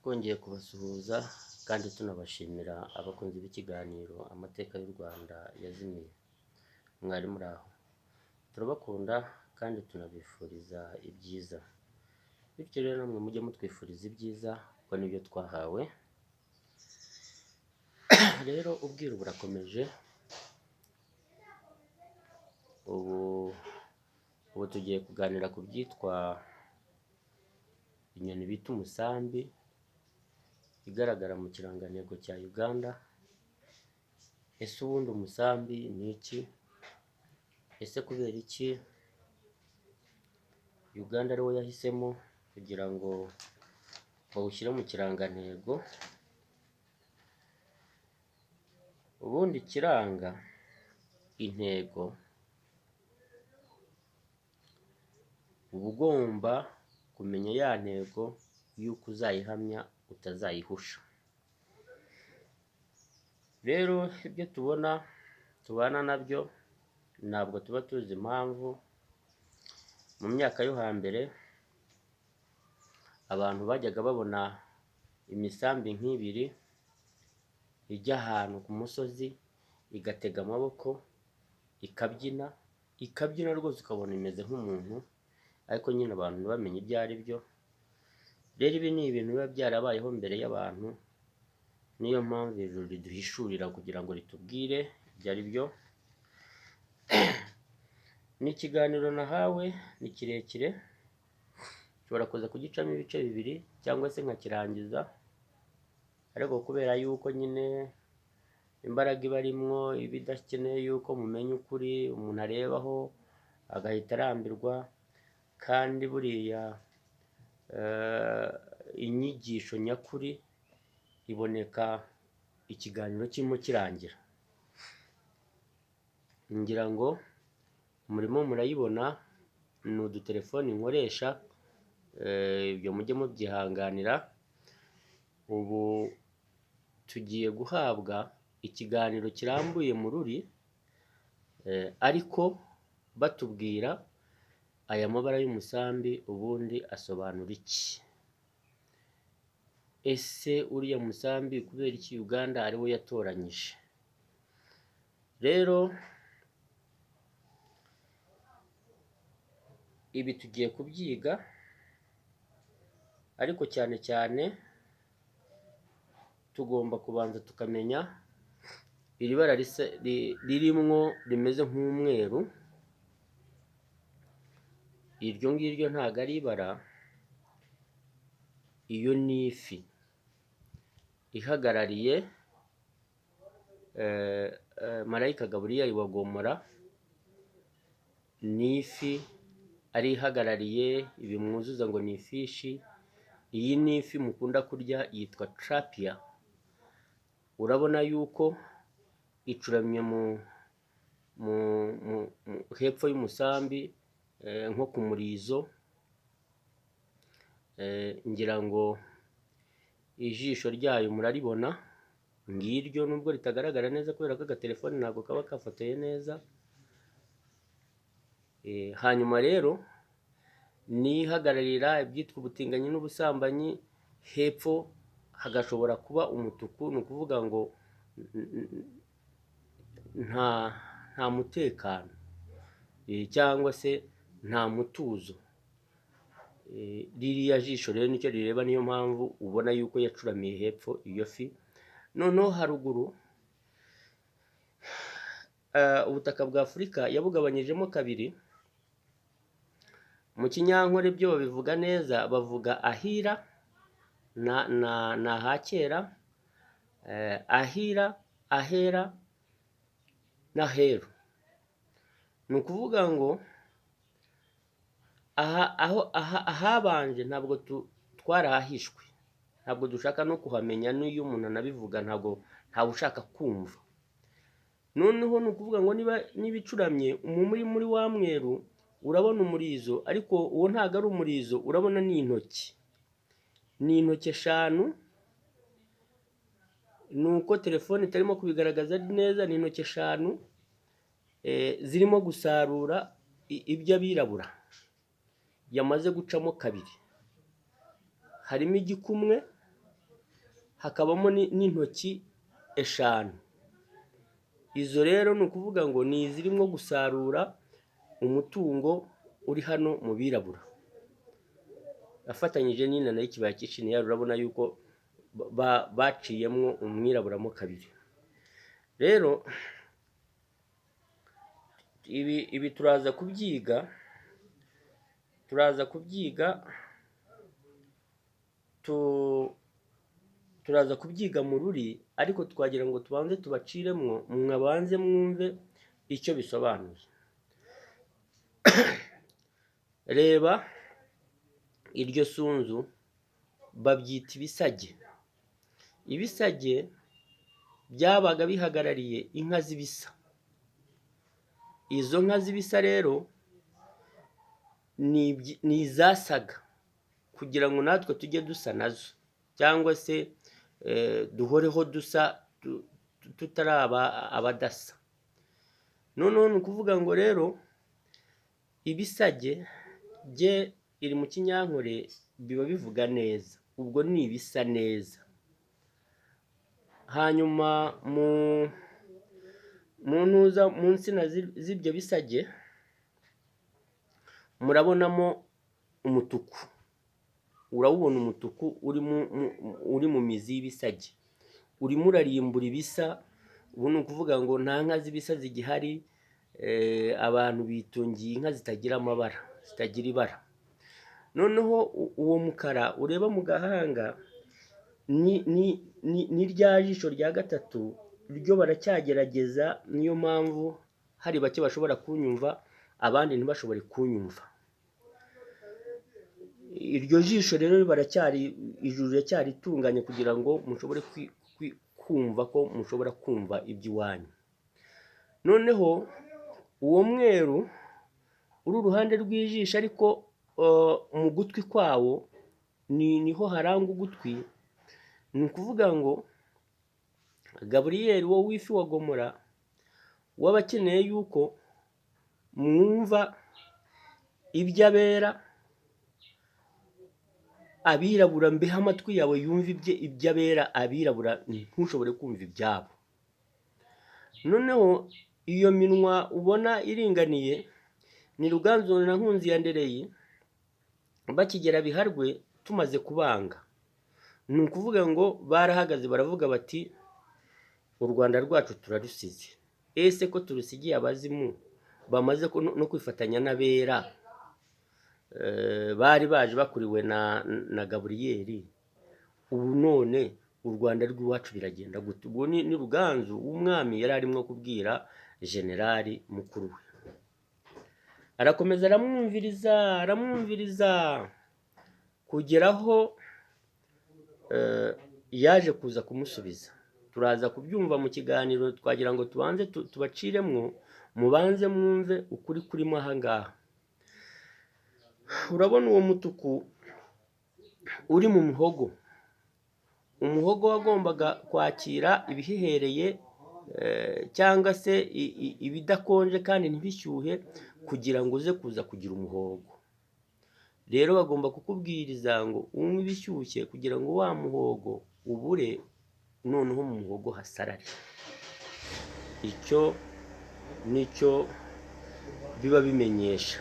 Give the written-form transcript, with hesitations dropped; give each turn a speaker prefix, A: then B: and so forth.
A: twongeye kubasuhuza kandi tunabashimira abakunzi b'ikiganiro amateka y'u Rwanda yazimiye. Mwari muri aho, turabakunda kandi tunabifuriza ibyiza, bityo rero namwe mujye mutwifuriza ibyiza kuko nibyo twahawe. Rero ubwiru burakomeje. ubu tugiye kuganira ku byitwa inyoni bita umusambi igaragara mu kirangantego cya Uganda. Ese ubundi umusambi ni iki? Ese kubera iki Uganda ariwo yahisemo kugira ngo bawushyire mu kirangantego? Ubundi kiranga intego uba ugomba kumenya ya ntego y'uko uzayihamya utazayihusha. Rero ibyo tubana nabyo ntabwo tuba tuzi impamvu. Mu myaka yo hambere abantu bajyaga babona imisambi nk'ibiri ijya ahantu ku musozi igatega amaboko ikabyina rwose ukabona imeze nk'umuntu, ariko nyine abantu ntibamenye ibyo ari byo. Rero ibi ni ibintu biba byarabayeho mbere y'abantu, niyo mpamvu ijuru riduhishurira kugira ngo ritubwire ibyo ari byo. Ni ikiganiro nahawe, ni kirekire, nshobora kuza kugicamo ibice bibiri cyangwa se nkakirangiza, ariko kubera yuko nyine imbaraga iba arimwo iba idakeneye yuko mumenya ukuri umuntu arebaho agahita arambirwa, kandi buriya inyigisho nyakuri iboneka ikiganiro kirimo kirangira. Ngira ngo murimo murayibona, ni udutelefoni nkoresha, ibyo mujye mubyihanganira. Ubu tugiye guhabwa ikiganiro kirambuye mu ruri, ariko batubwira aya mabara y'umusambi ubundi asobanura iki. Ese uriya musambi kubera iki Uganda ari wo yatoranyije? Rero ibi tugiye kubyiga, ariko cyane cyane tugomba kubanza tukamenya iri bara ririmwo rimeze nk'umweru. Iryo ngiryo ntabwo ari ibara, iyo ni ifi ihagarariye marayika Gaburiyeli wa Gomora. Ni ifi ari ihagarariye ibi mwuzuza ngo ni ifishi. Iyi ni ifi mukunda kurya yitwa Tilapia. Urabona yuko icuramye hepfo y'umusambi, nko ku murizo. Ngira ngo ijisho ryayo muraribona ngiryo, nubwo ritagaragara neza kubera ko agatelefoni ntabwo kaba kafotoye neza. Hanyuma rero ni ihagararira ibyitwa ubutinganyi n'ubusambanyi. Hepfo hagashobora kuba umutuku, ni ukuvuga ngo nta mutekano, cyangwa se nta mutuzo. Ririya jisho rero nicyo rireba, niyo mpamvu ubona yuko yacuramiye hepfo iyo fi. Noneho haruguru ubutaka bwa Afurika yabugabanyijemo kabiri. Mu kinyankore byo babivuga neza, bavuga ahira na ahakera, ahira, ahera n'aheru. Ni ukuvuga ngo ahabanje ntabwo twarahishwe, ntabwo dushaka no kuhamenya. N'iyo umuntu anabivuga ntawe ushaka kumva. Noneho ni ukuvuga ngo niba icuramye muri wa mweru urabona umurizo, ariko uwo ntabwo ari umurizo, urabona ni intoki. Ni intoki eshanu, ni uko telefone itarimo kubigaragaza neza. Ni intoki eshanu zirimo gusarura iby'abirabura yamaze gucamo kabiri. Harimo igikumwe hakabamo n'intoki eshanu. Izo rero ni ukuvuga ngo ni izirimo gusarura umutungo uri hano mu birabura, afatanyije n'inana y'ikibaya cy'Ishineyari. Urabona yuko baciyemo umwiraburamo kabiri. Rero ibi turaza kubyiga mu ruri, ariko twagira ngo tubanze tubaciremwo, mwabanze mwumve icyo bisobanuye. Reba iryo sunzu babyita ibisage. Ibisage byabaga bihagarariye inka z'ibisa. Izo nka z'ibisa rero ni izasaga kugira ngo natwe tujye dusa nazo, cyangwa se duhoreho dusa, tutaraba abadasa. Noneho ni ukuvuga ngo rero ibisage bye iri mu kinyankore biba bivuga neza, ubwo ni ibisa neza. Hanyuma mu nsina z'ibyo bisage murabonamo umutuku. Urawubona umutuku uri mu mizi y'ibisage, urimo urarimbura ibisa. Ubu ni ukuvuga ngo nta nka z'ibisa zigihari, abantu bitungiye inka zitagira amabara, zitagira ibara. Noneho uwo mukara ureba mu gahanga ni rya jisho rya gatatu ryo baracyagerageza. Niyo mpamvu hari bake bashobora kunyumva, abandi ntibashobore kunyumva. Iryo jisho rero ijuru riracyari kugira ngo mushobore kumva ko mushobora kumva iby'iwanyu. Noneho uwo mweru uri uruhande rw'ijisho, ariko mu gutwi kwawo niho haranga ugutwi. Ni ukuvuga ngo Gaburiyeli wo w'ifi wa Gomora waba akeneye yuko mwumva iby'abera, abirabura, mbeho amatwi yawe yumva iby'abera, abirabura ntushobore kumva ibyabo. Noneho iyo minwa ubona iringaniye ni Ruganzu na Nkunzi ya Ndereyi bakigera Biharwe tumaze kubanga. Ni ukuvuga ngo barahagaze baravuga bati u Rwanda rwacu turarusize. Ese ko turusigiye abazimu bamaze no kwifatanya n'abera, bari baje bakuriwe na Gaburiyeli, ubu none u Rwanda rw'iwacu biragenda gute? Ubwo ni Ruganzu w'umwami yari arimo kubwira generali mukuru we. Arakomeza aramwumviriza kugeraho yaje kuza kumusubiza. Turaza kubyumva mu kiganiro, twagira ngo tubanze tubaciremwo, mubanze mwumve ukuri kurimo aha ngaha. Urabona uwo mutuku uri mu muhogo. Umuhogo wagombaga kwakira ibihehereye cyangwa se ibidakonje kandi ntibishyuhe kugira ngo uze kuza kugira umuhogo. Rero bagomba kukubwiriza ngo unywe ibishyushye kugira ngo wa muhogo ubure, noneho mu muhogo hasarare. Icyo nicyo biba bimenyesha.